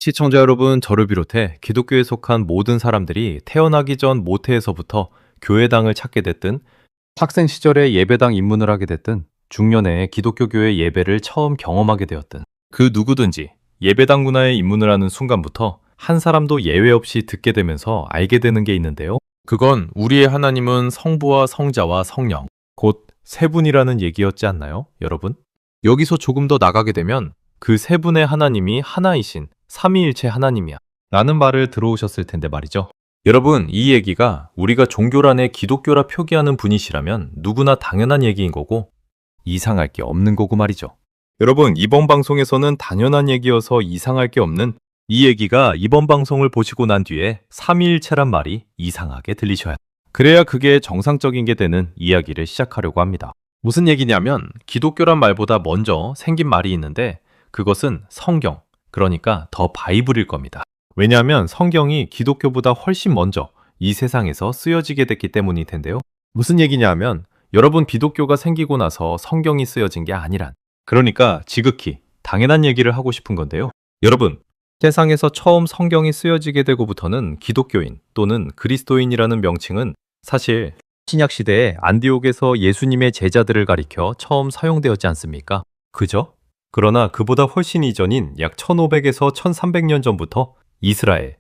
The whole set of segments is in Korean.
시청자 여러분, 저를 비롯해 기독교에 속한 모든 사람들이 태어나기 전 모태에서부터 교회당을 찾게 됐든, 학생 시절에 예배당 입문을 하게 됐든, 중년에 기독교 교회 예배를 처음 경험하게 되었든, 그 누구든지 예배당 문화에 입문을 하는 순간부터 한 사람도 예외 없이 듣게 되면서 알게 되는 게 있는데요. 그건 우리의 하나님은 성부와 성자와 성령, 곧 세 분이라는 얘기였지 않나요, 여러분? 여기서 조금 더 나가게 되면 그 세 분의 하나님이 하나이신 삼위일체 하나님이야 라는 말을 들어오셨을 텐데 말이죠. 여러분, 이 얘기가 우리가 종교란에 기독교라 표기하는 분이시라면 누구나 당연한 얘기인 거고 이상할 게 없는 거고 말이죠. 여러분, 이번 방송에서는 당연한 얘기여서 이상할 게 없는 이 얘기가 이번 방송을 보시고 난 뒤에 삼위일체란 말이 이상하게 들리셔야 그래야 그게 정상적인 게 되는 이야기를 시작하려고 합니다. 무슨 얘기냐면 기독교란 말보다 먼저 생긴 말이 있는데 그것은 성경, 그러니까 더 바이블일 겁니다. 왜냐하면 성경이 기독교보다 훨씬 먼저 이 세상에서 쓰여지게 됐기 때문일 텐데요. 무슨 얘기냐 하면 여러분, 기독교가 생기고 나서 성경이 쓰여진 게 아니란, 그러니까 지극히 당연한 얘기를 하고 싶은 건데요. 여러분, 세상에서 처음 성경이 쓰여지게 되고부터는 기독교인 또는 그리스도인이라는 명칭은 사실 신약 시대에 안디옥에서 예수님의 제자들을 가리켜 처음 사용되었지 않습니까? 그죠? 그러나 그보다 훨씬 이전인 약 1500에서 1300년 전부터 이스라엘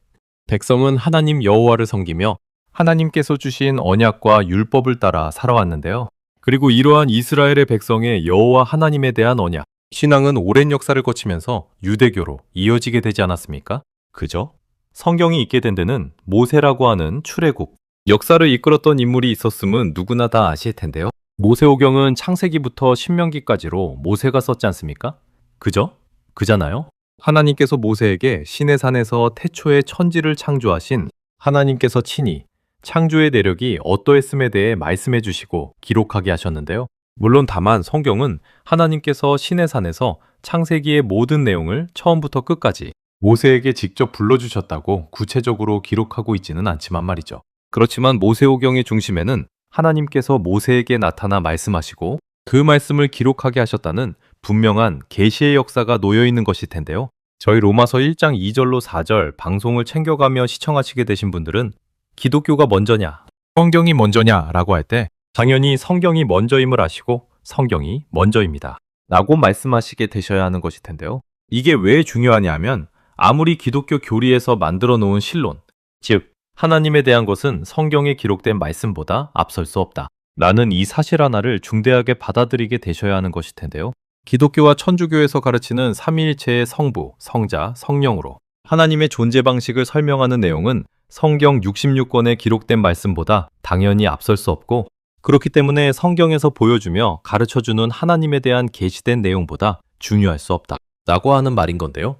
백성은 하나님 여호와를 섬기며 하나님께서 주신 언약과 율법을 따라 살아왔는데요. 그리고 이러한 이스라엘의 백성의 여호와 하나님에 대한 언약, 신앙은 오랜 역사를 거치면서 유대교로 이어지게 되지 않았습니까? 그죠? 성경이 있게 된 데는 모세라고 하는 출애굽, 역사를 이끌었던 인물이 있었음은 누구나 다 아실 텐데요. 모세오경은 창세기부터 신명기까지로 모세가 썼지 않습니까? 그죠? 그잖아요? 하나님께서 모세에게 시내산에서 태초에 천지를 창조하신 하나님께서 친히 창조의 내력이 어떠했음에 대해 말씀해 주시고 기록하게 하셨는데요. 물론 다만 성경은 하나님께서 시내산에서 창세기의 모든 내용을 처음부터 끝까지 모세에게 직접 불러주셨다고 구체적으로 기록하고 있지는 않지만 말이죠. 그렇지만 모세오경의 중심에는 하나님께서 모세에게 나타나 말씀하시고 그 말씀을 기록하게 하셨다는 분명한 계시의 역사가 놓여 있는 것일 텐데요. 저희 로마서 1장 2절로 4절 방송을 챙겨가며 시청하시게 되신 분들은 기독교가 먼저냐, 성경이 먼저냐 라고 할 때 당연히 성경이 먼저임을 아시고 성경이 먼저입니다 라고 말씀하시게 되셔야 하는 것일 텐데요. 이게 왜 중요하냐 하면 아무리 기독교 교리에서 만들어 놓은 신론, 즉 하나님에 대한 것은 성경에 기록된 말씀보다 앞설 수 없다 라는 이 사실 하나를 중대하게 받아들이게 되셔야 하는 것일 텐데요. 기독교와 천주교에서 가르치는 삼위일체의 성부, 성자, 성령으로 하나님의 존재 방식을 설명하는 내용은 성경 66권에 기록된 말씀보다 당연히 앞설 수 없고, 그렇기 때문에 성경에서 보여주며 가르쳐주는 하나님에 대한 계시된 내용보다 중요할 수 없다 라고 하는 말인 건데요.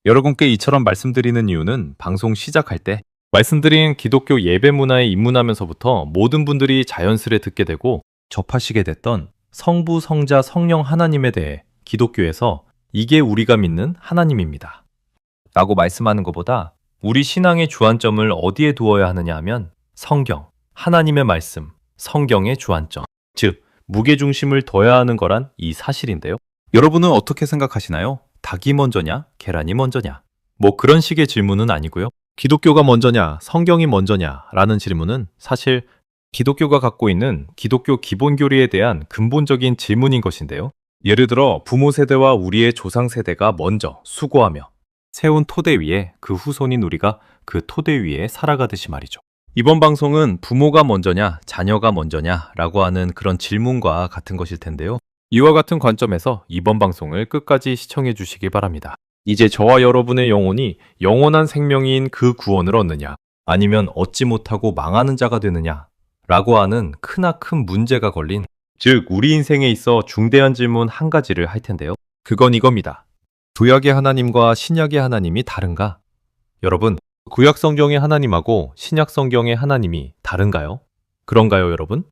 여러분께 이처럼 말씀드리는 이유는 방송 시작할 때 말씀드린 기독교 예배 문화에 입문하면서부터 모든 분들이 자연스레 듣게 되고 접하시게 됐던 성부, 성자, 성령 하나님에 대해 기독교에서 이게 우리가 믿는 하나님입니다 라고 말씀하는 것보다 우리 신앙의 주안점을 어디에 두어야 하느냐 하면 성경, 하나님의 말씀, 성경의 주안점, 즉 무게중심을 둬야 하는 거란 이 사실인데요. 여러분은 어떻게 생각하시나요? 닭이 먼저냐, 계란이 먼저냐? 뭐 그런 식의 질문은 아니고요. 기독교가 먼저냐, 성경이 먼저냐 라는 질문은 사실 기독교가 갖고 있는 기독교 기본 교리에 대한 근본적인 질문인 것인데요. 예를 들어 부모 세대와 우리의 조상 세대가 먼저 수고하며 세운 토대 위에 그 후손인 우리가 그 토대 위에 살아가듯이 말이죠. 이번 방송은 부모가 먼저냐, 자녀가 먼저냐 라고 하는 그런 질문과 같은 것일 텐데요. 이와 같은 관점에서 이번 방송을 끝까지 시청해 주시기 바랍니다. 이제 저와 여러분의 영혼이 영원한 생명인 그 구원을 얻느냐, 아니면 얻지 못하고 망하는 자가 되느냐 라고 하는 크나큰 문제가 걸린, 즉 우리 인생에 있어 중대한 질문 한 가지를 할 텐데요. 그건 이겁니다. 구약의 하나님과 신약의 하나님이 다른가? 여러분, 구약 성경의 하나님하고 신약 성경의 하나님이 다른가요? 그런가요, 여러분?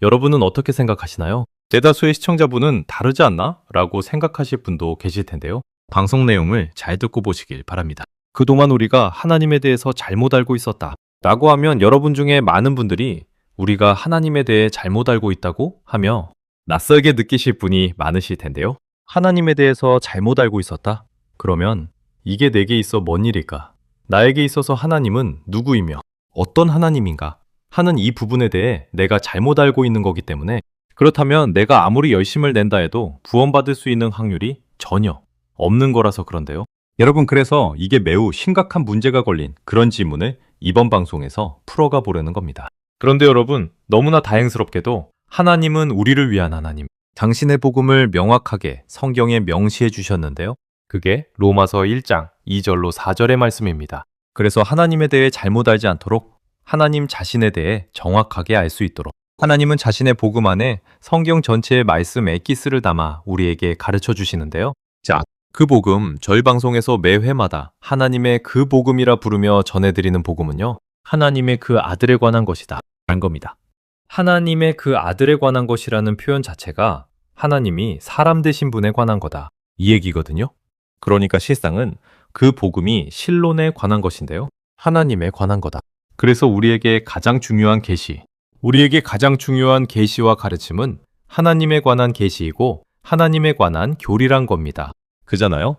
여러분은 어떻게 생각하시나요? 대다수의 시청자분은 다르지 않나? 라고 생각하실 분도 계실 텐데요. 방송 내용을 잘 듣고 보시길 바랍니다. 그동안 우리가 하나님에 대해서 잘못 알고 있었다 라고 하면 여러분 중에 많은 분들이 우리가 하나님에 대해 잘못 알고 있다고 하며 낯설게 느끼실 분이 많으실 텐데요. 하나님에 대해서 잘못 알고 있었다? 그러면 이게 내게 있어 뭔 일일까? 나에게 있어서 하나님은 누구이며 어떤 하나님인가? 하는 이 부분에 대해 내가 잘못 알고 있는 거기 때문에 그렇다면 내가 아무리 열심을 낸다 해도 구원받을 수 있는 확률이 전혀 없는 거라서 그런데요. 여러분, 그래서 이게 매우 심각한 문제가 걸린 그런 질문을 이번 방송에서 풀어가 보려는 겁니다. 그런데 여러분, 너무나 다행스럽게도 하나님은 우리를 위한 하나님, 당신의 복음을 명확하게 성경에 명시해 주셨는데요. 그게 로마서 1장 2절로 4절의 말씀입니다. 그래서 하나님에 대해 잘못 알지 않도록 하나님 자신에 대해 정확하게 알 수 있도록 하나님은 자신의 복음 안에 성경 전체의 말씀 엑기스를 담아 우리에게 가르쳐 주시는데요. 자, 그 복음, 저희 방송에서 매 회마다 하나님의 그 복음이라 부르며 전해드리는 복음은요, 하나님의 그 아들에 관한 것이다 라는 겁니다. 하나님의 그 아들에 관한 것이라는 표현 자체가 하나님이 사람 되신 분에 관한 거다, 이 얘기거든요. 그러니까 실상은 그 복음이 신론에 관한 것인데요, 하나님에 관한 거다. 그래서 우리에게 가장 중요한 계시, 우리에게 가장 중요한 계시와 가르침은 하나님에 관한 계시이고 하나님에 관한 교리란 겁니다. 그잖아요?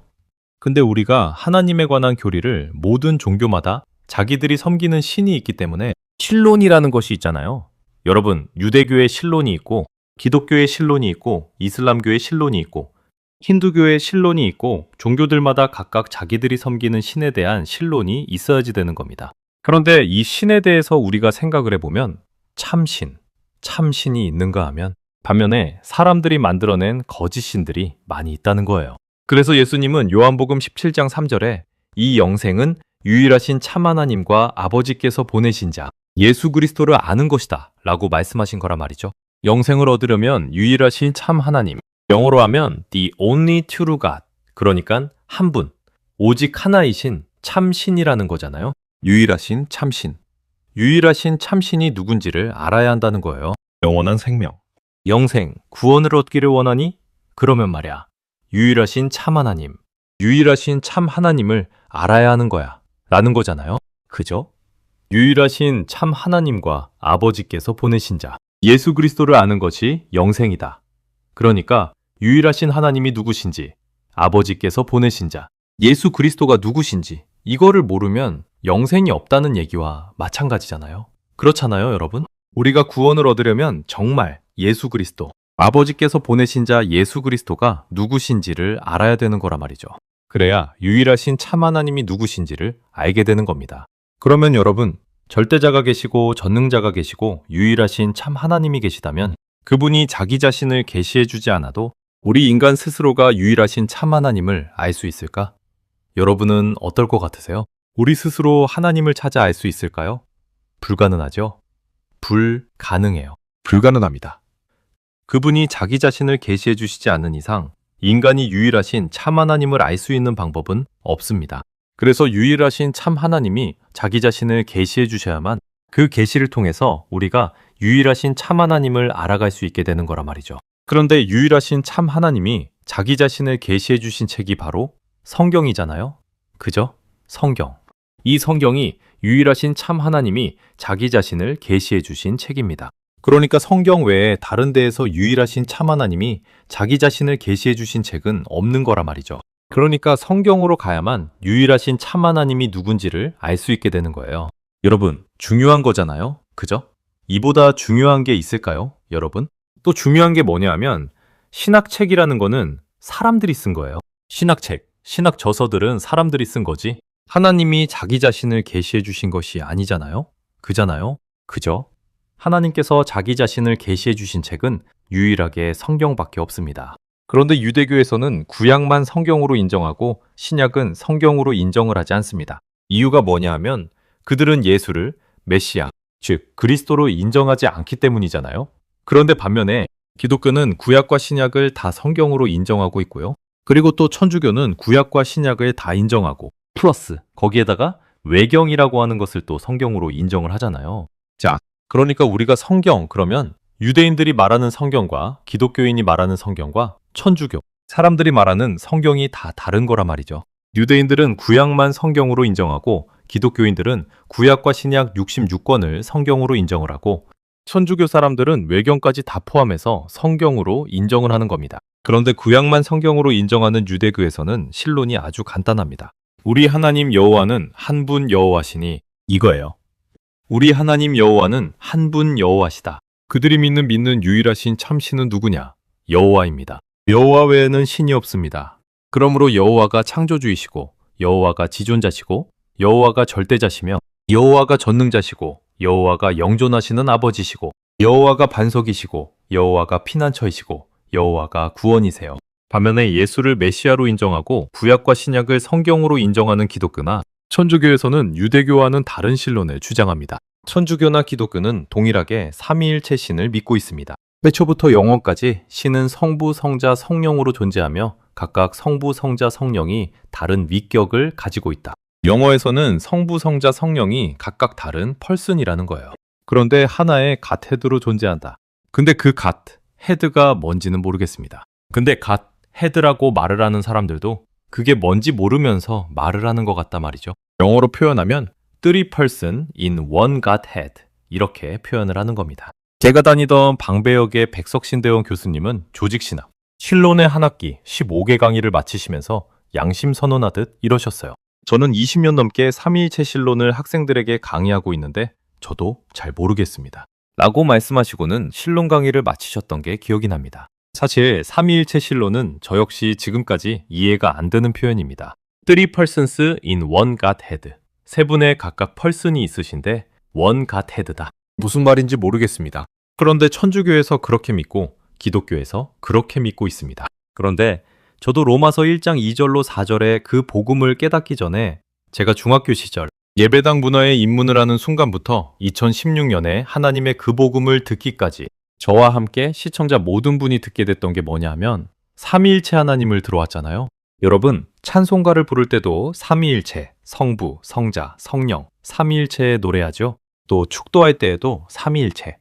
근데 우리가 하나님에 관한 교리를 모든 종교마다 자기들이 섬기는 신이 있기 때문에 신론이라는 것이 있잖아요. 여러분, 유대교의 신론이 있고 기독교의 신론이 있고 이슬람교의 신론이 있고 힌두교의 신론이 있고 종교들마다 각각 자기들이 섬기는 신에 대한 신론이 있어야지 되는 겁니다. 그런데 이 신에 대해서 우리가 생각을 해보면 참신이 있는가 하면 반면에 사람들이 만들어낸 거짓 신들이 많이 있다는 거예요. 그래서 예수님은 요한복음 17장 3절에 이 영생은 유일하신 참 하나님과 아버지께서 보내신 자 예수 그리스도를 아는 것이다 라고 말씀하신 거란 말이죠. 영생을 얻으려면 유일하신 참 하나님, 영어로 하면 the only true God, 그러니까 한 분, 오직 하나이신 참신이라는 거잖아요. 유일하신 참신. 유일하신 참신이 누군지를 알아야 한다는 거예요. 영원한 생명, 영생, 구원을 얻기를 원하니? 그러면 말이야, 유일하신 참 하나님, 유일하신 참 하나님을 알아야 하는 거야 라는 거잖아요. 그죠? 유일하신 참 하나님과 아버지께서 보내신 자, 예수 그리스도를 아는 것이 영생이다. 그러니까 유일하신 하나님이 누구신지, 아버지께서 보내신 자, 예수 그리스도가 누구신지 이거를 모르면 영생이 없다는 얘기와 마찬가지잖아요. 그렇잖아요, 여러분? 우리가 구원을 얻으려면 정말 예수 그리스도, 아버지께서 보내신 자 예수 그리스도가 누구신지를 알아야 되는 거란 말이죠. 그래야 유일하신 참 하나님이 누구신지를 알게 되는 겁니다. 그러면 여러분, 절대자가 계시고 전능자가 계시고 유일하신 참 하나님이 계시다면 그분이 자기 자신을 계시해 주지 않아도 우리 인간 스스로가 유일하신 참 하나님을 알 수 있을까? 여러분은 어떨 것 같으세요? 우리 스스로 하나님을 찾아 알 수 있을까요? 불가능하죠? 불가능해요. 불가능합니다. 그분이 자기 자신을 계시해 주시지 않는 이상 인간이 유일하신 참 하나님을 알 수 있는 방법은 없습니다. 그래서 유일하신 참 하나님이 자기 자신을 계시해 주셔야만 그 계시를 통해서 우리가 유일하신 참 하나님을 알아갈 수 있게 되는 거란 말이죠. 그런데 유일하신 참 하나님이 자기 자신을 계시해 주신 책이 바로 성경이잖아요. 그죠? 성경. 이 성경이 유일하신 참 하나님이 자기 자신을 계시해 주신 책입니다. 그러니까 성경 외에 다른 데에서 유일하신 참 하나님이 자기 자신을 계시해 주신 책은 없는 거란 말이죠. 그러니까 성경으로 가야만 유일하신 참 하나님이 누군지를 알 수 있게 되는 거예요. 여러분, 중요한 거잖아요. 그죠? 이보다 중요한 게 있을까요? 여러분? 또 중요한 게 뭐냐 하면 신학책이라는 거는 사람들이 쓴 거예요. 신학책, 신학 저서들은 사람들이 쓴 거지 하나님이 자기 자신을 계시해 주신 것이 아니잖아요. 그잖아요. 그죠? 하나님께서 자기 자신을 계시해 주신 책은 유일하게 성경밖에 없습니다. 그런데 유대교에서는 구약만 성경으로 인정하고 신약은 성경으로 인정을 하지 않습니다. 이유가 뭐냐 하면 그들은 예수를 메시아, 즉 그리스도로 인정하지 않기 때문이잖아요. 그런데 반면에 기독교는 구약과 신약을 다 성경으로 인정하고 있고요. 그리고 또 천주교는 구약과 신약을 다 인정하고 플러스 거기에다가 외경이라고 하는 것을 또 성경으로 인정을 하잖아요. 자, 그러니까 우리가 성경 그러면 유대인들이 말하는 성경과 기독교인이 말하는 성경과 천주교, 사람들이 말하는 성경이 다 다른 거란 말이죠. 유대인들은 구약만 성경으로 인정하고 기독교인들은 구약과 신약 66권을 성경으로 인정을 하고 천주교 사람들은 외경까지 다 포함해서 성경으로 인정을 하는 겁니다. 그런데 구약만 성경으로 인정하는 유대교에서는 신론이 아주 간단합니다. 우리 하나님 여호와는 한 분 여호와시니 이거예요. 우리 하나님 여호와는 한 분 여호와시다. 그들이 믿는 유일하신 참신은 누구냐? 여호와입니다. 여호와 외에는 신이 없습니다. 그러므로 여호와가 창조주이시고 여호와가 지존자시고 여호와가 절대자시며 여호와가 전능자시고 여호와가 영존하시는 아버지시고 여호와가 반석이시고 여호와가 피난처이시고 여호와가 구원이세요. 반면에 예수를 메시아로 인정하고 구약과 신약을 성경으로 인정하는 기독교나 천주교에서는 유대교와는 다른 신론을 주장합니다. 천주교나 기독교는 동일하게 삼위일체 신을 믿고 있습니다. 태초부터 영원까지 신은 성부, 성자, 성령으로 존재하며 각각 성부, 성자, 성령이 다른 위격을 가지고 있다. 영어에서는 성부, 성자, 성령이 각각 다른 펄슨이라는 거예요. 그런데 하나의 갓 헤드로 존재한다. 근데 그 갓 헤드가 뭔지는 모르겠습니다. 근데 갓 헤드라고 말을 하는 사람들도 그게 뭔지 모르면서 말을 하는 것 같단 말이죠. 영어로 표현하면 three person in one Godhead 이렇게 표현을 하는 겁니다. 제가 다니던 방배역의 백석신대원 교수님은 조직신학, 신론의 한 학기 15개 강의를 마치시면서 양심 선언하듯 이러셨어요. 저는 20년 넘게 삼위일체 신론을 학생들에게 강의하고 있는데 저도 잘 모르겠습니다. 라고 말씀하시고는 신론 강의를 마치셨던 게 기억이 납니다. 사실 삼위일체 신론은 저 역시 지금까지 이해가 안 되는 표현입니다. Three persons in one Godhead. 세 분의 각각 펄슨이 있으신데 one Godhead다. 무슨 말인지 모르겠습니다. 그런데 천주교에서 그렇게 믿고 기독교에서 그렇게 믿고 있습니다. 그런데 저도 로마서 1장 2절로 4절의 그 복음을 깨닫기 전에 제가 중학교 시절 예배당 문화에 입문을 하는 순간부터 2016년에 하나님의 그 복음을 듣기까지 저와 함께 시청자 모든 분이 듣게 됐던 게 뭐냐 하면 삼위일체 하나님을 들어왔잖아요. 여러분, 찬송가를 부를 때도 삼위일체, 성부, 성자, 성령, 삼위일체에 노래하죠. 또 축도할 때에도 삼위일체.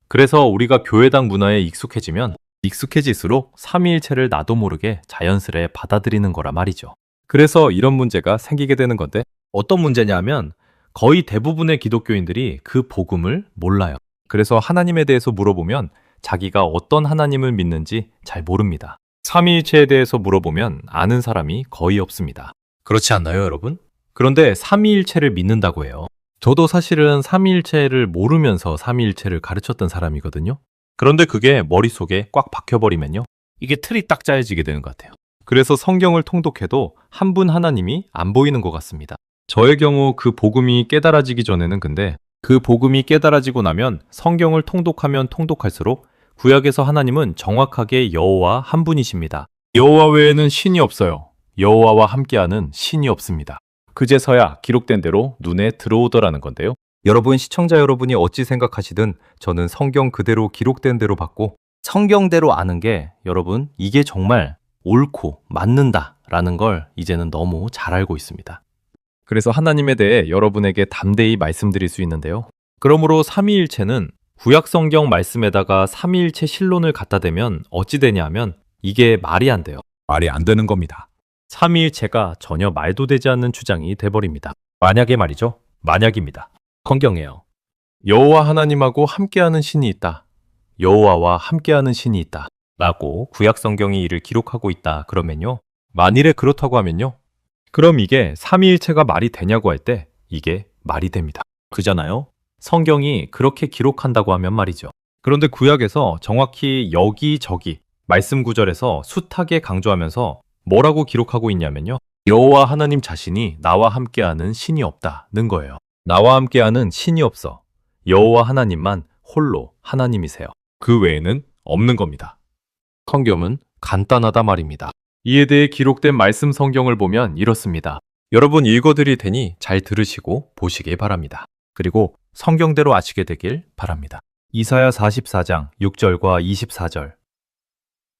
그래서 우리가 교회당 문화에 익숙해지면 익숙해질수록 삼위일체를 나도 모르게 자연스레 받아들이는 거라 말이죠. 그래서 이런 문제가 생기게 되는 건데 어떤 문제냐면 거의 대부분의 기독교인들이 그 복음을 몰라요. 그래서 하나님에 대해서 물어보면 자기가 어떤 하나님을 믿는지 잘 모릅니다. 삼위일체에 대해서 물어보면 아는 사람이 거의 없습니다. 그렇지 않나요, 여러분? 그런데 삼위일체를 믿는다고 해요. 저도 사실은 삼위일체를 모르면서 삼위일체를 가르쳤던 사람이거든요. 그런데 그게 머릿속에 꽉 박혀버리면요. 이게 틀이 딱 짜여지게 되는 것 같아요. 그래서 성경을 통독해도 한 분 하나님이 안 보이는 것 같습니다. 저의 경우 그 복음이 깨달아지기 전에는 근데 그 복음이 깨달아지고 나면 성경을 통독하면 통독할수록 구약에서 하나님은 정확하게 여호와 한 분이십니다. 여호와 외에는 신이 없어요. 여호와와 함께하는 신이 없습니다. 그제서야 기록된 대로 눈에 들어오더라는 건데요. 여러분, 시청자 여러분이 어찌 생각하시든 저는 성경 그대로 기록된 대로 받고 성경대로 아는 게 여러분 이게 정말 옳고 맞는다라는 걸 이제는 너무 잘 알고 있습니다. 그래서 하나님에 대해 여러분에게 담대히 말씀드릴 수 있는데요. 그러므로 삼위일체는 구약 성경 말씀에다가 삼위일체 신론을 갖다 대면 어찌 되냐면 이게 말이 안 돼요. 말이 안 되는 겁니다. 삼위일체가 전혀 말도 되지 않는 주장이 돼버립니다. 만약에 말이죠. 만약입니다. 성경이에요. 여호와 하나님하고 함께하는 신이 있다. 여호와와 함께하는 신이 있다. 라고 구약 성경이 이를 기록하고 있다. 그러면요. 만일에 그렇다고 하면요. 그럼 이게 삼위일체가 말이 되냐고 할 때 이게 말이 됩니다. 그잖아요. 성경이 그렇게 기록한다고 하면 말이죠. 그런데 구약에서 정확히 여기저기 말씀 구절에서 숱하게 강조하면서 뭐라고 기록하고 있냐면요. 여호와 하나님 자신이 나와 함께하는 신이 없다는 거예요. 나와 함께하는 신이 없어. 여호와 하나님만 홀로 하나님이세요. 그 외에는 없는 겁니다. 성경은 간단하다 말입니다. 이에 대해 기록된 말씀 성경을 보면 이렇습니다. 여러분 읽어드릴 테니 잘 들으시고 보시길 바랍니다. 그리고 성경대로 아시게 되길 바랍니다. 이사야 44장 6절과 24절.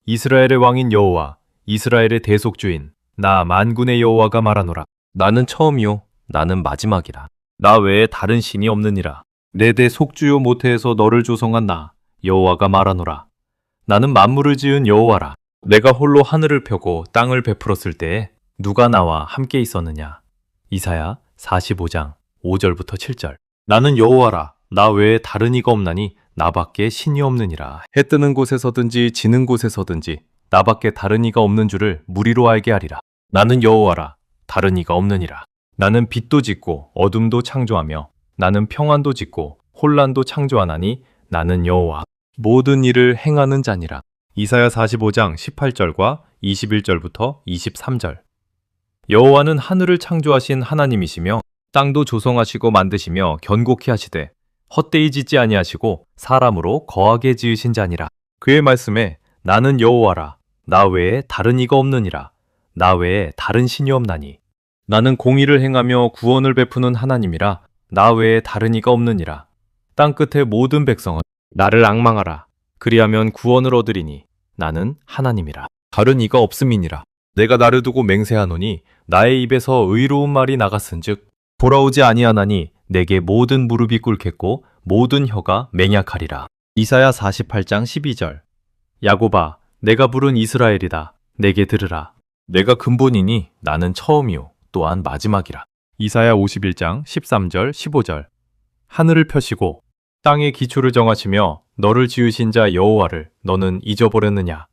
이스라엘의 왕인 여호와, 이스라엘의 대속주인, 나 만군의 여호와가 말하노라. 나는 처음이요, 나는 마지막이라. 나 외에 다른 신이 없느니라. 내 대속주요 모태에서 너를 조성한 나, 여호와가 말하노라. 나는 만물을 지은 여호와라. 내가 홀로 하늘을 펴고 땅을 베풀었을 때에 누가 나와 함께 있었느냐. 이사야 45장 5절부터 7절. 나는 여호와라. 나 외에 다른 이가 없나니 나밖에 신이 없느니라. 해 뜨는 곳에서든지 지는 곳에서든지 나밖에 다른 이가 없는 줄을 무리로 알게 하리라. 나는 여호와라. 다른 이가 없느니라. 나는 빛도 짓고 어둠도 창조하며 나는 평안도 짓고 혼란도 창조하나니 나는 여호와 모든 일을 행하는 자니라. 이사야 45장 18절과 21절부터 23절. 여호와는 하늘을 창조하신 하나님이시며 땅도 조성하시고 만드시며 견고히 하시되 헛되이 짓지 아니하시고 사람으로 거하게 지으신 자니라. 그의 말씀에 나는 여호와라 나 외에 다른 이가 없느니라. 나 외에 다른 신이 없나니 나는 공의를 행하며 구원을 베푸는 하나님이라. 나 외에 다른 이가 없느니라. 땅 끝의 모든 백성은 나를 앙망하라. 그리하면 구원을 얻으리니 나는 하나님이라. 다른 이가 없음이니라. 내가 나를 두고 맹세하노니 나의 입에서 의로운 말이 나갔은즉 돌아오지 아니하나니 내게 모든 무릎이 꿇겠고 모든 혀가 맹약하리라. 이사야 48장 12절. 야곱아 내가 부른 이스라엘이다. 내게 들으라. 내가 근본이니 나는 처음이요 또한 마지막이라. 이사야 51장 13절 15절. 하늘을 펴시고 땅의 기초를 정하시며 너를 지으신 자 여호와를 너는 잊어버렸느냐.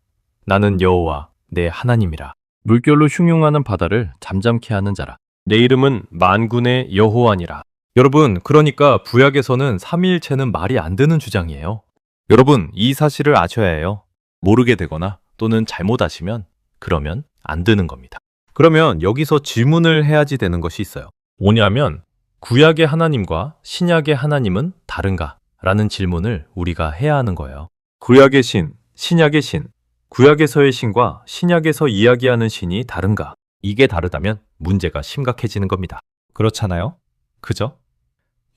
나는 여호와 내 하나님이라. 물결로 흉흉하는 바다를 잠잠케 하는 자라. 내 이름은 만군의 여호와니라. 여러분, 그러니까 구약에서는 삼위일체는 말이 안 되는 주장이에요. 여러분, 이 사실을 아셔야 해요. 모르게 되거나 또는 잘못 아시면 그러면 안 되는 겁니다. 그러면 여기서 질문을 해야지 되는 것이 있어요. 뭐냐면 구약의 하나님과 신약의 하나님은 다른가? 라는 질문을 우리가 해야 하는 거예요. 구약의 신, 신약의 신, 구약에서의 신과 신약에서 이야기하는 신이 다른가? 이게 다르다면 문제가 심각해지는 겁니다. 그렇잖아요? 그죠?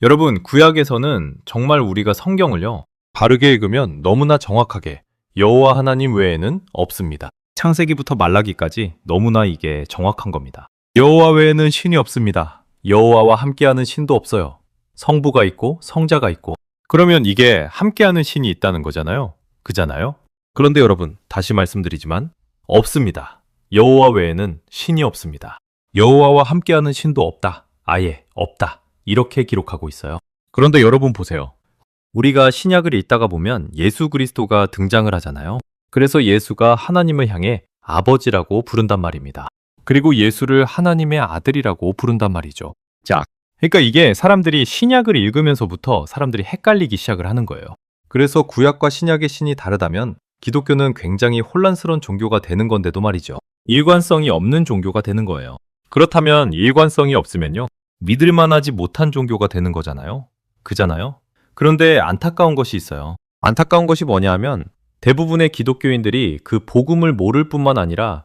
여러분, 구약에서는 정말 우리가 성경을요, 바르게 읽으면 너무나 정확하게 여호와 하나님 외에는 없습니다. 창세기부터 말라기까지 너무나 이게 정확한 겁니다. 여호와 외에는 신이 없습니다. 여호와와 함께하는 신도 없어요. 성부가 있고 성자가 있고. 그러면 이게 함께하는 신이 있다는 거잖아요. 그잖아요? 그런데 여러분, 다시 말씀드리지만 없습니다. 여호와 외에는 신이 없습니다. 여호와와 함께하는 신도 없다. 아예 없다. 이렇게 기록하고 있어요. 그런데 여러분 보세요. 우리가 신약을 읽다가 보면 예수 그리스도가 등장을 하잖아요. 그래서 예수가 하나님을 향해 아버지라고 부른단 말입니다. 그리고 예수를 하나님의 아들이라고 부른단 말이죠. 자, 그러니까 이게 사람들이 신약을 읽으면서부터 사람들이 헷갈리기 시작을 하는 거예요. 그래서 구약과 신약의 신이 다르다면 기독교는 굉장히 혼란스러운 종교가 되는 건데도 말이죠. 일관성이 없는 종교가 되는 거예요. 그렇다면 일관성이 없으면요, 믿을 만하지 못한 종교가 되는 거잖아요. 그잖아요? 그런데 안타까운 것이 있어요. 안타까운 것이 뭐냐 하면 대부분의 기독교인들이 그 복음을 모를 뿐만 아니라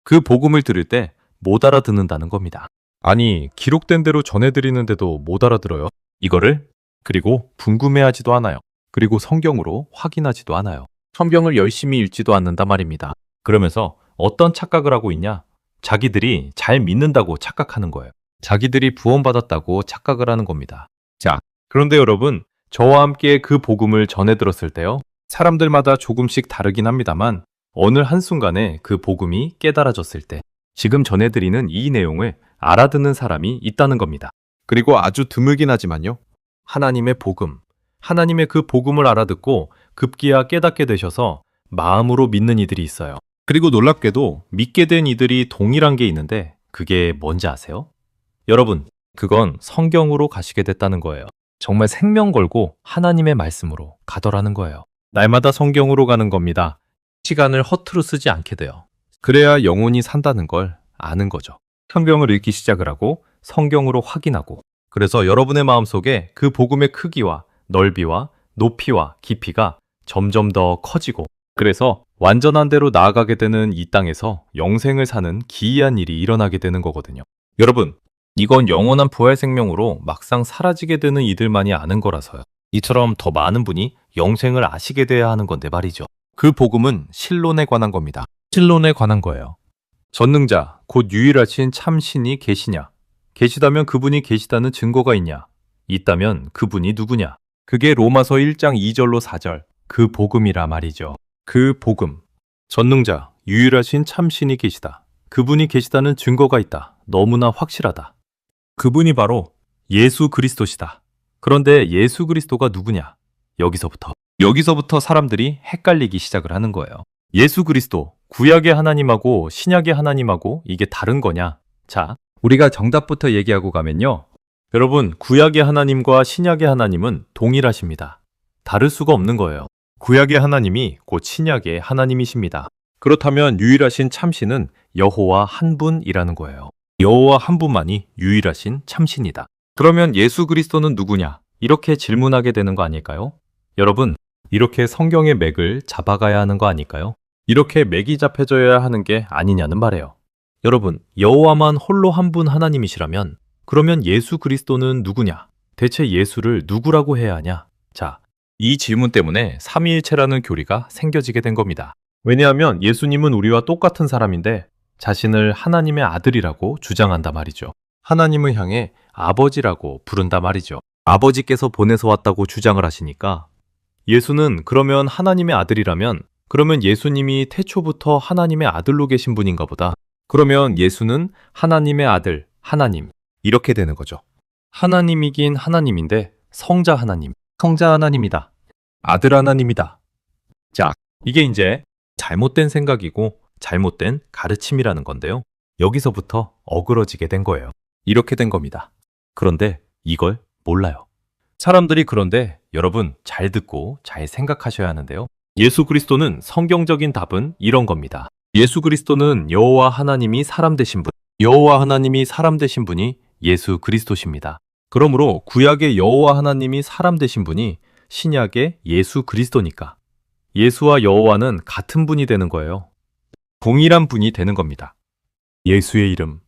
그 복음을 들을 때 못 알아듣는다는 겁니다. 아니, 기록된 대로 전해드리는데도 못 알아들어요. 이거를 그리고 궁금해하지도 않아요. 그리고 성경으로 확인하지도 않아요. 성경을 열심히 읽지도 않는단 말입니다. 그러면서 어떤 착각을 하고 있냐? 자기들이 잘 믿는다고 착각하는 거예요. 자기들이 구원받았다고 착각을 하는 겁니다. 자, 그런데 여러분, 저와 함께 그 복음을 전해 들었을 때요, 사람들마다 조금씩 다르긴 합니다만 어느 한순간에 그 복음이 깨달아졌을 때 지금 전해드리는 이 내용을 알아듣는 사람이 있다는 겁니다. 그리고 아주 드물긴 하지만요, 하나님의 복음, 하나님의 그 복음을 알아듣고 급기야 깨닫게 되셔서 마음으로 믿는 이들이 있어요. 그리고 놀랍게도 믿게 된 이들이 동일한 게 있는데 그게 뭔지 아세요? 여러분, 그건 성경으로 가시게 됐다는 거예요. 정말 생명 걸고 하나님의 말씀으로 가더라는 거예요. 날마다 성경으로 가는 겁니다. 시간을 허투루 쓰지 않게 돼요. 그래야 영혼이 산다는 걸 아는 거죠. 성경을 읽기 시작을 하고 성경으로 확인하고, 그래서 여러분의 마음속에 그 복음의 크기와 넓이와 높이와 깊이가 점점 더 커지고, 그래서 완전한 대로 나아가게 되는 이 땅에서 영생을 사는 기이한 일이 일어나게 되는 거거든요. 여러분, 이건 영원한 부활 생명으로 막상 사라지게 되는 이들만이 아는 거라서요. 이처럼 더 많은 분이 영생을 아시게 돼야 하는 건데 말이죠. 그 복음은 신론에 관한 겁니다. 신론에 관한 거예요. 전능자, 곧 유일하신 참신이 계시냐? 계시다면 그분이 계시다는 증거가 있냐? 있다면 그분이 누구냐? 그게 로마서 1장 2절로 4절, 그 복음이라 말이죠. 그 복음. 전능자, 유일하신 참신이 계시다. 그분이 계시다는 증거가 있다. 너무나 확실하다. 그분이 바로 예수 그리스도시다. 그런데 예수 그리스도가 누구냐? 여기서부터 사람들이 헷갈리기 시작을 하는 거예요. 예수 그리스도, 구약의 하나님하고 신약의 하나님하고 이게 다른 거냐? 자, 우리가 정답부터 얘기하고 가면요. 여러분, 구약의 하나님과 신약의 하나님은 동일하십니다. 다를 수가 없는 거예요. 구약의 하나님이 곧 신약의 하나님이십니다. 그렇다면 유일하신 참신은 여호와 한 분이라는 거예요. 여호와 한 분만이 유일하신 참신이다. 그러면 예수 그리스도는 누구냐? 이렇게 질문하게 되는 거 아닐까요? 여러분, 이렇게 성경의 맥을 잡아가야 하는 거 아닐까요? 이렇게 맥이 잡혀져야 하는 게 아니냐는 말이에요. 여러분, 여호와만 홀로 한 분 하나님이시라면 그러면 예수 그리스도는 누구냐? 대체 예수를 누구라고 해야 하냐? 자, 이 질문 때문에 삼위일체라는 교리가 생겨지게 된 겁니다. 왜냐하면 예수님은 우리와 똑같은 사람인데 자신을 하나님의 아들이라고 주장한단 말이죠. 하나님을 향해 아버지라고 부른단 말이죠. 아버지께서 보내서 왔다고 주장을 하시니까 예수는 그러면 하나님의 아들이라면 그러면 예수님이 태초부터 하나님의 아들로 계신 분인가 보다. 그러면 예수는 하나님의 아들, 하나님 이렇게 되는 거죠. 하나님이긴 하나님인데 성자 하나님, 성자 하나님이다. 아들 하나님이다. 자, 이게 이제 잘못된 생각이고 잘못된 가르침이라는 건데요. 여기서부터 어그러지게 된 거예요. 이렇게 된 겁니다. 그런데 이걸 몰라요. 사람들이 그런데 여러분 잘 듣고 잘 생각하셔야 하는데요. 예수 그리스도는 성경적인 답은 이런 겁니다. 예수 그리스도는 여호와 하나님이 사람 되신 분, 여호와 하나님이 사람 되신 분이 예수 그리스도십니다. 그러므로 구약의 여호와 하나님이 사람 되신 분이 신약의 예수 그리스도니까 예수와 여호와는 같은 분이 되는 거예요. 동일한 분이 되는 겁니다. 예수의 이름,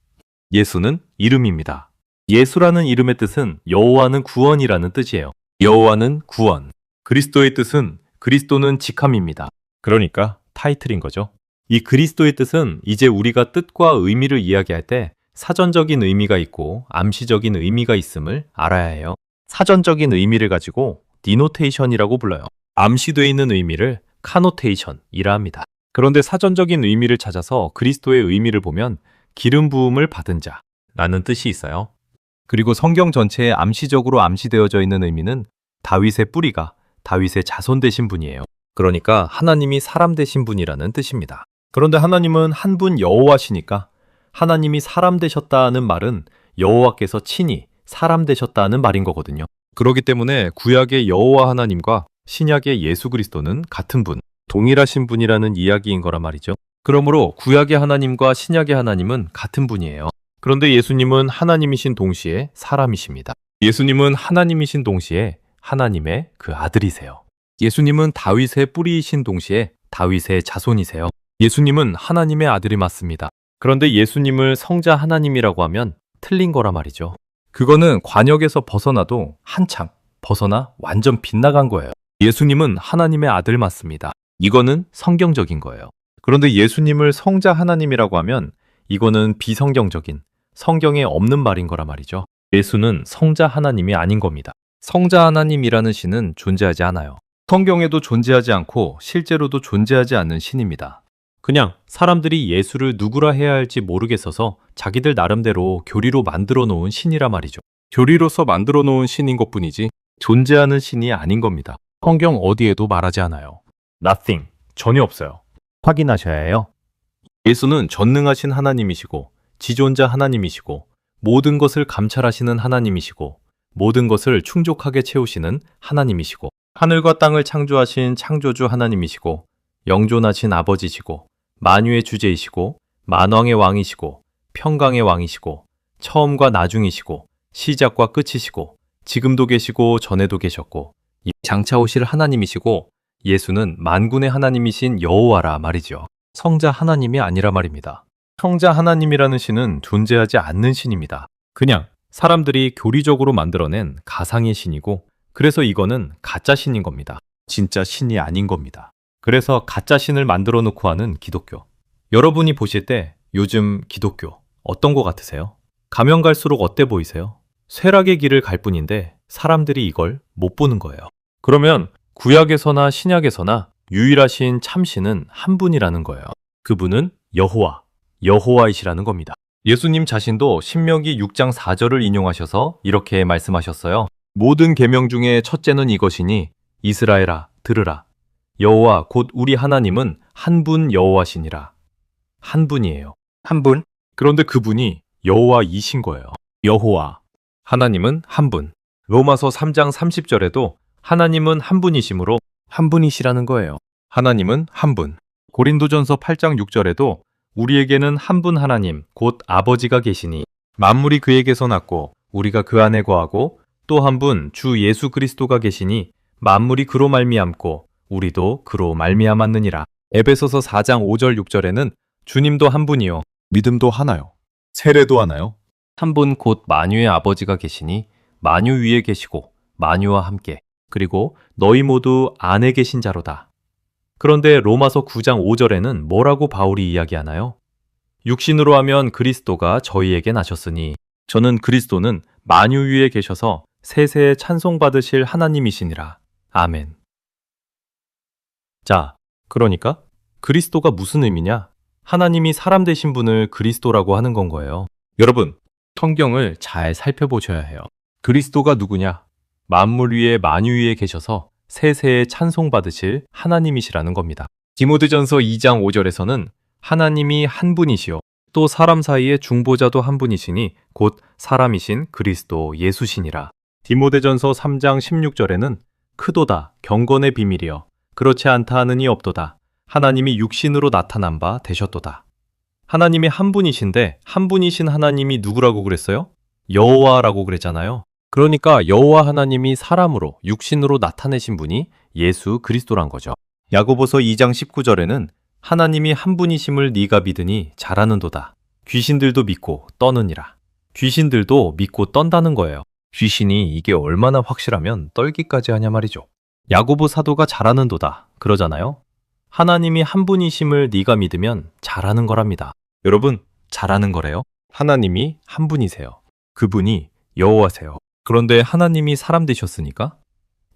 예수는 이름입니다. 예수라는 이름의 뜻은 여호와는 구원이라는 뜻이에요. 여호와는 구원, 그리스도의 뜻은 그리스도는 직함입니다. 그러니까 타이틀인 거죠. 이 그리스도의 뜻은 이제 우리가 뜻과 의미를 이야기할 때 사전적인 의미가 있고 암시적인 의미가 있음을 알아야 해요. 사전적인 의미를 가지고 디노테이션이라고 불러요. 암시되어 있는 의미를 카노테이션이라 합니다. 그런데 사전적인 의미를 찾아서 그리스도의 의미를 보면 기름 부음을 받은 자라는 뜻이 있어요. 그리고 성경 전체에 암시적으로 암시되어져 있는 의미는 다윗의 뿌리가 다윗의 자손 되신 분이에요. 그러니까 하나님이 사람 되신 분이라는 뜻입니다. 그런데 하나님은 한 분 여호와시니까 하나님이 사람 되셨다는 말은 여호와께서 친히 사람 되셨다는 말인 거거든요. 그렇기 때문에 구약의 여호와 하나님과 신약의 예수 그리스도는 같은 분, 동일하신 분이라는 이야기인 거란 말이죠. 그러므로 구약의 하나님과 신약의 하나님은 같은 분이에요. 그런데 예수님은 하나님이신 동시에 사람이십니다. 예수님은 하나님이신 동시에 하나님의 그 아들이세요. 예수님은 다윗의 뿌리이신 동시에 다윗의 자손이세요. 예수님은 하나님의 아들이 맞습니다. 그런데 예수님을 성자 하나님이라고 하면 틀린 거란 말이죠. 그거는 관역에서 벗어나도 한창 벗어나 완전 빗나간 거예요. 예수님은 하나님의 아들 맞습니다. 이거는 성경적인 거예요. 그런데 예수님을 성자 하나님이라고 하면 이거는 비성경적인, 성경에 없는 말인 거란 말이죠. 예수는 성자 하나님이 아닌 겁니다. 성자 하나님이라는 신은 존재하지 않아요. 성경에도 존재하지 않고 실제로도 존재하지 않는 신입니다. 그냥 사람들이 예수를 누구라 해야 할지 모르겠어서 자기들 나름대로 교리로 만들어 놓은 신이라 말이죠. 교리로서 만들어 놓은 신인 것뿐이지 존재하는 신이 아닌 겁니다. 성경 어디에도 말하지 않아요. Nothing. 전혀 없어요. 확인하셔야 해요. 예수는 전능하신 하나님이시고 지존자 하나님이시고 모든 것을 감찰하시는 하나님이시고 모든 것을 충족하게 채우시는 하나님이시고 하늘과 땅을 창조하신 창조주 하나님이시고 영존하신 아버지시고 만유의 주제이시고 만왕의 왕이시고 평강의 왕이시고 처음과 나중이시고 시작과 끝이시고 지금도 계시고 전에도 계셨고 장차 오실 하나님이시고 예수는 만군의 하나님이신 여호와라 말이죠. 성자 하나님이 아니라 말입니다. 성자 하나님이라는 신은 존재하지 않는 신입니다. 그냥 사람들이 교리적으로 만들어낸 가상의 신이고 그래서 이거는 가짜 신인 겁니다. 진짜 신이 아닌 겁니다. 그래서 가짜 신을 만들어 놓고 하는 기독교. 여러분이 보실 때 요즘 기독교 어떤 거 같으세요? 가면 갈수록 어때 보이세요? 쇠락의 길을 갈 뿐인데 사람들이 이걸 못 보는 거예요. 그러면 구약에서나 신약에서나 유일하신 참신은 한 분이라는 거예요. 그분은 여호와, 여호와이시라는 겁니다. 예수님 자신도 신명기 6장 4절을 인용하셔서 이렇게 말씀하셨어요. 모든 계명 중에 첫째는 이것이니 이스라엘아 들으라. 여호와 곧 우리 하나님은 한 분 여호와시니라. 한 분이에요. 한 분? 그런데 그분이 여호와이신 거예요. 여호와. 하나님은 한 분. 로마서 3장 30절에도 하나님은 한 분이시므로 한 분이시라는 거예요. 하나님은 한 분. 고린도전서 8장 6절에도 우리에게는 한 분 하나님, 곧 아버지가 계시니 만물이 그에게서 났고 우리가 그 안에 거하고 또 한 분 주 예수 그리스도가 계시니 만물이 그로 말미암고 우리도 그로 말미암았느니라. 에베소서 4장 5절 6절에는 주님도 한 분이요 믿음도 하나요 세례도 하나요 한 분 곧 만유의 아버지가 계시니 만유 위에 계시고 만유와 함께 그리고 너희 모두 안에 계신 자로다. 그런데 로마서 9장 5절에는 뭐라고 바울이 이야기하나요? 육신으로 하면 그리스도가 저희에게 나셨으니 저는 그리스도는 만유 위에 계셔서 세세에 찬송받으실 하나님이시니라. 아멘. 자, 그러니까 그리스도가 무슨 의미냐? 하나님이 사람 되신 분을 그리스도라고 하는 건 거예요. 여러분, 성경을 잘 살펴보셔야 해요. 그리스도가 누구냐? 만물 위에 만유 위에 계셔서 세세에 찬송받으실 하나님이시라는 겁니다. 디모데전서 2장 5절에서는 하나님이 한 분이시요 또 사람 사이의 중보자도 한 분이시니 곧 사람이신 그리스도 예수시니라. 디모데전서 3장 16절에는 크도다 경건의 비밀이여 그렇지 않다 하느니 없도다 하나님이 육신으로 나타난 바 되셨도다. 하나님이 한 분이신데 한 분이신 하나님이 누구라고 그랬어요? 여호와라고 그랬잖아요. 그러니까 여호와 하나님이 사람으로 육신으로 나타내신 분이 예수 그리스도란 거죠. 야고보서 2장 19절에는 하나님이 한 분이심을 네가 믿으니 잘하는도다. 귀신들도 믿고 떠느니라. 귀신들도 믿고 떤다는 거예요. 귀신이 이게 얼마나 확실하면 떨기까지 하냐 말이죠. 야고보 사도가 잘하는도다 그러잖아요. 하나님이 한 분이심을 네가 믿으면 잘하는 거랍니다. 여러분, 잘하는 거래요. 하나님이 한 분이세요. 그분이 여호와세요. 그런데 하나님이 사람 되셨으니까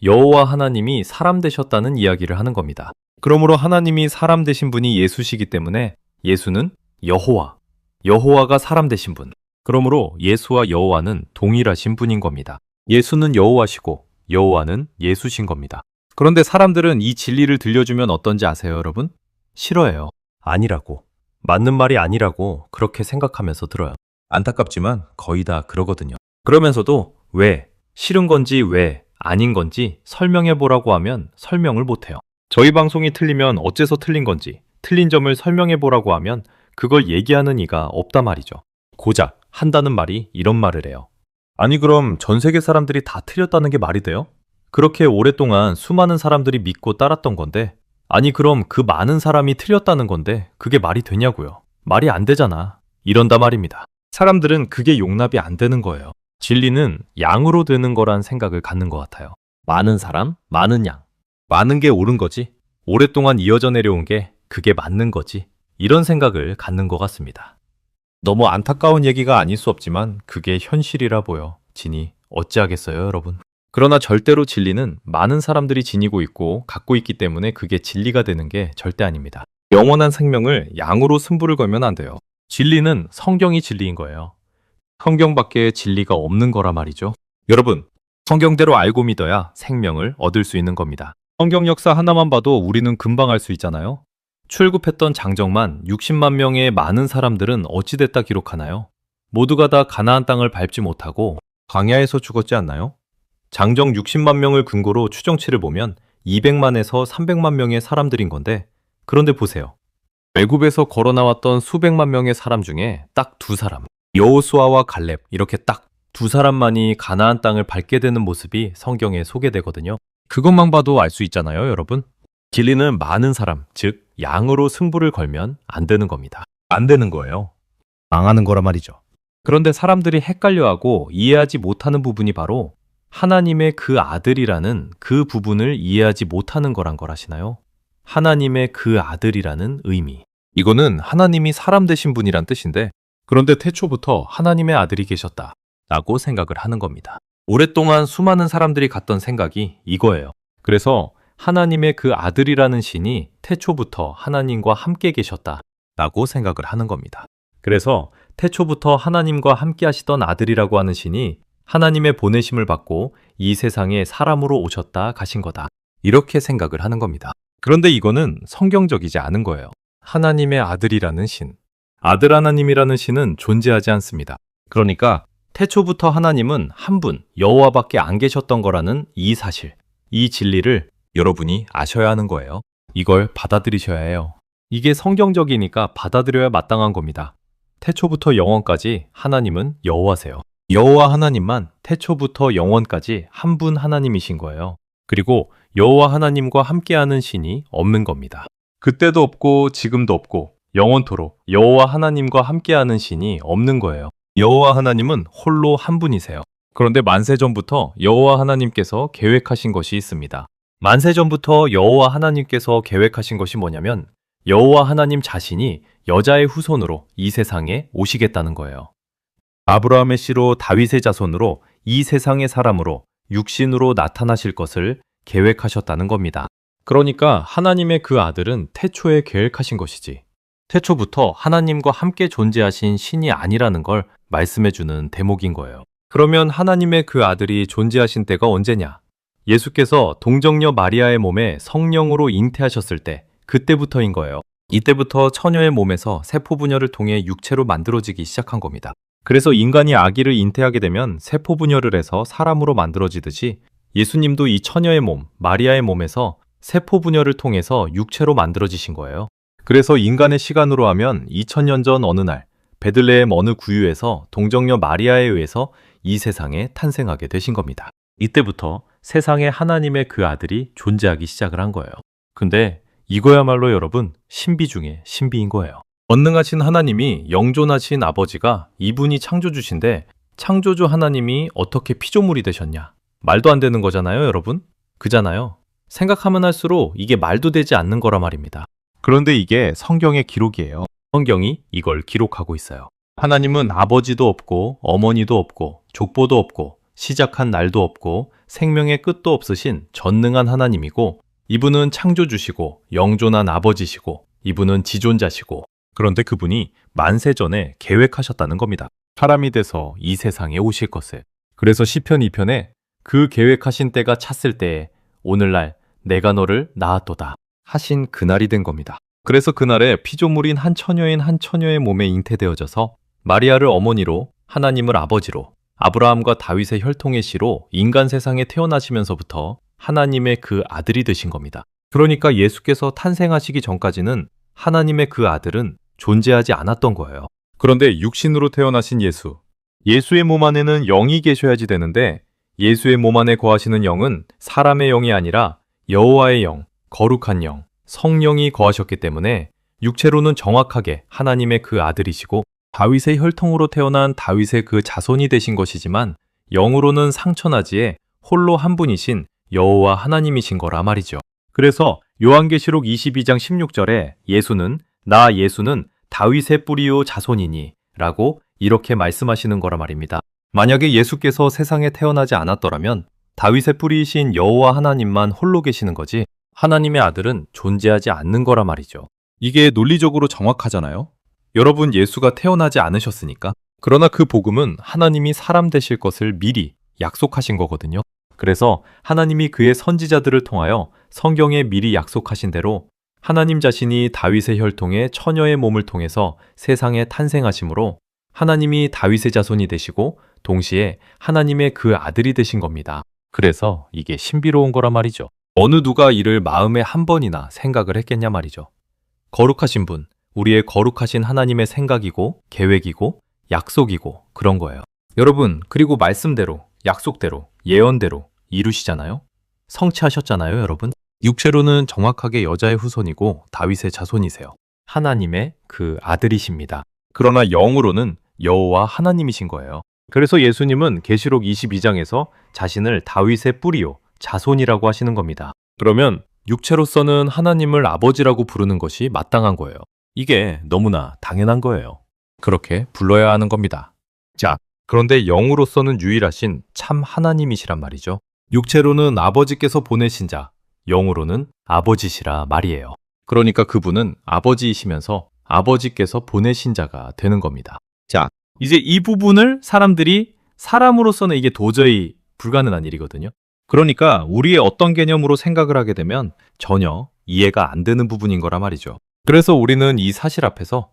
여호와 하나님이 사람 되셨다는 이야기를 하는 겁니다. 그러므로 하나님이 사람 되신 분이 예수시기 때문에 예수는 여호와, 여호와가 사람 되신 분. 그러므로 예수와 여호와는 동일하신 분인 겁니다. 예수는 여호와시고 여호와는 예수신 겁니다. 그런데 사람들은 이 진리를 들려주면 어떤지 아세요, 여러분? 싫어해요. 아니라고. 맞는 말이 아니라고 그렇게 생각하면서 들어요. 안타깝지만 거의 다 그러거든요. 그러면서도 왜, 싫은 건지 왜, 아닌 건지 설명해 보라고 하면 설명을 못 해요. 저희 방송이 틀리면 어째서 틀린 건지, 틀린 점을 설명해 보라고 하면 그걸 얘기하는 이가 없단 말이죠. 고작 한다는 말이 이런 말을 해요. 아니 그럼 전 세계 사람들이 다 틀렸다는 게 말이 돼요? 그렇게 오랫동안 수많은 사람들이 믿고 따랐던 건데, 아니 그럼 그 많은 사람이 틀렸다는 건데 그게 말이 되냐고요. 말이 안 되잖아. 이런다 말입니다. 사람들은 그게 용납이 안 되는 거예요. 진리는 양으로 되는 거란 생각을 갖는 것 같아요. 많은 사람, 많은 양. 많은 게 옳은 거지. 오랫동안 이어져 내려온 게 그게 맞는 거지. 이런 생각을 갖는 것 같습니다. 너무 안타까운 얘기가 아닐 수 없지만 그게 현실이라 보여. 지니 어찌하겠어요, 여러분. 그러나 절대로 진리는 많은 사람들이 지니고 있고 갖고 있기 때문에 그게 진리가 되는 게 절대 아닙니다. 영원한 생명을 양으로 승부를 걸면 안 돼요. 진리는 성경이 진리인 거예요. 성경밖에 진리가 없는 거라 말이죠. 여러분, 성경대로 알고 믿어야 생명을 얻을 수 있는 겁니다. 성경 역사 하나만 봐도 우리는 금방 알 수 있잖아요. 출굽했던 장정만 60만 명의 많은 사람들은 어찌됐다 기록하나요? 모두가 다 가나안 땅을 밟지 못하고 광야에서 죽었지 않나요? 장정 60만 명을 근거로 추정치를 보면 200만에서 300만 명의 사람들인 건데, 그런데 보세요. 애굽에서 걸어 나왔던 수백만 명의 사람 중에 딱 두 사람, 여호수아와 갈렙, 이렇게 딱 두 사람만이 가나안 땅을 밟게 되는 모습이 성경에 소개되거든요. 그것만 봐도 알 수 있잖아요, 여러분. 진리는 많은 사람, 즉 양으로 승부를 걸면 안 되는 겁니다. 안 되는 거예요. 망하는 거란 말이죠. 그런데 사람들이 헷갈려하고 이해하지 못하는 부분이 바로 하나님의 그 아들이라는 그 부분을 이해하지 못하는 거란 걸 아시나요? 하나님의 그 아들이라는 의미. 이거는 하나님이 사람 되신 분이란 뜻인데, 그런데 태초부터 하나님의 아들이 계셨다 라고 생각을 하는 겁니다. 오랫동안 수많은 사람들이 갖던 생각이 이거예요. 그래서 하나님의 그 아들이라는 신이 태초부터 하나님과 함께 계셨다 라고 생각을 하는 겁니다. 그래서 태초부터 하나님과 함께 하시던 아들이라고 하는 신이 하나님의 보내심을 받고 이 세상에 사람으로 오셨다 가신 거다. 이렇게 생각을 하는 겁니다. 그런데 이거는 성경적이지 않은 거예요. 하나님의 아들이라는 신, 아들 하나님이라는 신은 존재하지 않습니다. 그러니까 태초부터 하나님은 한 분, 여호와밖에 안 계셨던 거라는 이 사실, 이 진리를 여러분이 아셔야 하는 거예요. 이걸 받아들이셔야 해요. 이게 성경적이니까 받아들여야 마땅한 겁니다. 태초부터 영원까지 하나님은 여호와세요. 여호와 하나님만 태초부터 영원까지 한 분 하나님이신 거예요. 그리고 여호와 하나님과 함께하는 신이 없는 겁니다. 그때도 없고 지금도 없고 영원토록 여호와 하나님과 함께하는 신이 없는 거예요. 여호와 하나님은 홀로 한 분이세요. 그런데 만세전부터 여호와 하나님께서 계획하신 것이 있습니다. 만세전부터 여호와 하나님께서 계획하신 것이 뭐냐면 여호와 하나님 자신이 여자의 후손으로 이 세상에 오시겠다는 거예요. 아브라함의 씨로 다윗의 자손으로 이 세상의 사람으로 육신으로 나타나실 것을 계획하셨다는 겁니다. 그러니까 하나님의 그 아들은 태초에 계획하신 것이지 태초부터 하나님과 함께 존재하신 신이 아니라는 걸 말씀해주는 대목인 거예요. 그러면 하나님의 그 아들이 존재하신 때가 언제냐? 예수께서 동정녀 마리아의 몸에 성령으로 잉태하셨을 때 그때부터인 거예요. 이때부터 처녀의 몸에서 세포분열을 통해 육체로 만들어지기 시작한 겁니다. 그래서 인간이 아기를 잉태하게 되면 세포분열을 해서 사람으로 만들어지듯이 예수님도 이 처녀의 몸, 마리아의 몸에서 세포분열을 통해서 육체로 만들어지신 거예요. 그래서 인간의 시간으로 하면 2000년 전 어느 날 베들레헴 어느 구유에서 동정녀 마리아에 의해서 이 세상에 탄생하게 되신 겁니다. 이때부터 세상에 하나님의 그 아들이 존재하기 시작을 한 거예요. 근데 이거야말로 여러분 신비 중에 신비인 거예요. 전능하신 하나님이 영존하신 아버지가 이분이 창조주신데 창조주 하나님이 어떻게 피조물이 되셨냐? 말도 안 되는 거잖아요, 여러분? 그잖아요. 생각하면 할수록 이게 말도 되지 않는 거라 말입니다. 그런데 이게 성경의 기록이에요. 성경이 이걸 기록하고 있어요. 하나님은 아버지도 없고 어머니도 없고 족보도 없고 시작한 날도 없고 생명의 끝도 없으신 전능한 하나님이고 이분은 창조주시고 영존한 아버지시고 이분은 지존자시고 그런데 그분이 만세 전에 계획하셨다는 겁니다. 사람이 돼서 이 세상에 오실 것을. 그래서 시편 2편에 그 계획하신 때가 찼을 때에 오늘날 내가 너를 낳았도다 하신 그날이 된 겁니다. 그래서 그날에 피조물인 한 처녀인 한 처녀의 몸에 잉태되어져서 마리아를 어머니로 하나님을 아버지로 아브라함과 다윗의 혈통의 씨로 인간 세상에 태어나시면서부터 하나님의 그 아들이 되신 겁니다. 그러니까 예수께서 탄생하시기 전까지는 하나님의 그 아들은 존재하지 않았던 거예요. 그런데 육신으로 태어나신 예수. 예수의 몸 안에는 영이 계셔야지 되는데 예수의 몸 안에 거하시는 영은 사람의 영이 아니라 여호와의 영, 거룩한 영, 성령이 거하셨기 때문에 육체로는 정확하게 하나님의 그 아들이시고 다윗의 혈통으로 태어난 다윗의 그 자손이 되신 것이지만 영으로는 상천하지에 홀로 한 분이신 여호와 하나님이신 거라 말이죠. 그래서 요한계시록 22장 16절에 나 예수는 다윗의 뿌리요 자손이니 라고 이렇게 말씀하시는 거라 말입니다. 만약에 예수께서 세상에 태어나지 않았더라면 다윗의 뿌리이신 여호와 하나님만 홀로 계시는 거지 하나님의 아들은 존재하지 않는 거라 말이죠. 이게 논리적으로 정확하잖아요. 여러분 예수가 태어나지 않으셨으니까. 그러나 그 복음은 하나님이 사람 되실 것을 미리 약속하신 거거든요. 그래서 하나님이 그의 선지자들을 통하여 성경에 미리 약속하신 대로 하나님 자신이 다윗의 혈통의 처녀의 몸을 통해서 세상에 탄생하심으로 하나님이 다윗의 자손이 되시고 동시에 하나님의 그 아들이 되신 겁니다. 그래서 이게 신비로운 거란 말이죠. 어느 누가 이를 마음에 한 번이나 생각을 했겠냐 말이죠. 거룩하신 분, 우리의 거룩하신 하나님의 생각이고 계획이고 약속이고 그런 거예요. 여러분, 그리고 말씀대로, 약속대로, 예언대로 이루시잖아요? 성취하셨잖아요, 여러분? 육체로는 정확하게 여자의 후손이고 다윗의 자손이세요. 하나님의 그 아들이십니다. 그러나 영으로는 여호와 하나님이신 거예요. 그래서 예수님은 계시록 22장에서 자신을 다윗의 뿌리요, 자손이라고 하시는 겁니다. 그러면 육체로서는 하나님을 아버지라고 부르는 것이 마땅한 거예요. 이게 너무나 당연한 거예요. 그렇게 불러야 하는 겁니다. 자, 그런데 영으로서는 유일하신 참 하나님이시란 말이죠. 육체로는 아버지께서 보내신 자, 영으로는 아버지시라 말이에요. 그러니까 그분은 아버지이시면서 아버지께서 보내신 자가 되는 겁니다. 자, 이제 이 부분을 사람들이 사람으로서는 이게 도저히 불가능한 일이거든요. 그러니까 우리의 어떤 개념으로 생각을 하게 되면 전혀 이해가 안 되는 부분인 거라 말이죠. 그래서 우리는 이 사실 앞에서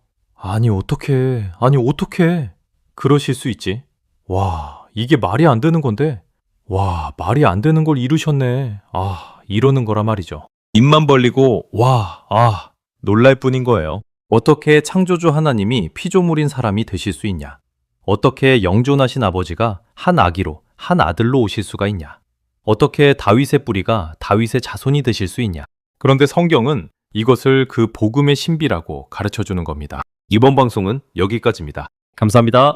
아니, 어떡해. 그러실 수 있지. 와, 이게 말이 안 되는 건데. 와, 말이 안 되는 걸 이루셨네. 아, 이러는 거라 말이죠. 입만 벌리고, 놀랄 뿐인 거예요. 어떻게 창조주 하나님이 피조물인 사람이 되실 수 있냐? 어떻게 영존하신 아버지가 한 아기로, 한 아들로 오실 수가 있냐? 어떻게 다윗의 뿌리가 다윗의 자손이 되실 수 있냐? 그런데 성경은 이것을 그 복음의 신비라고 가르쳐 주는 겁니다. 이번 방송은 여기까지입니다. 감사합니다.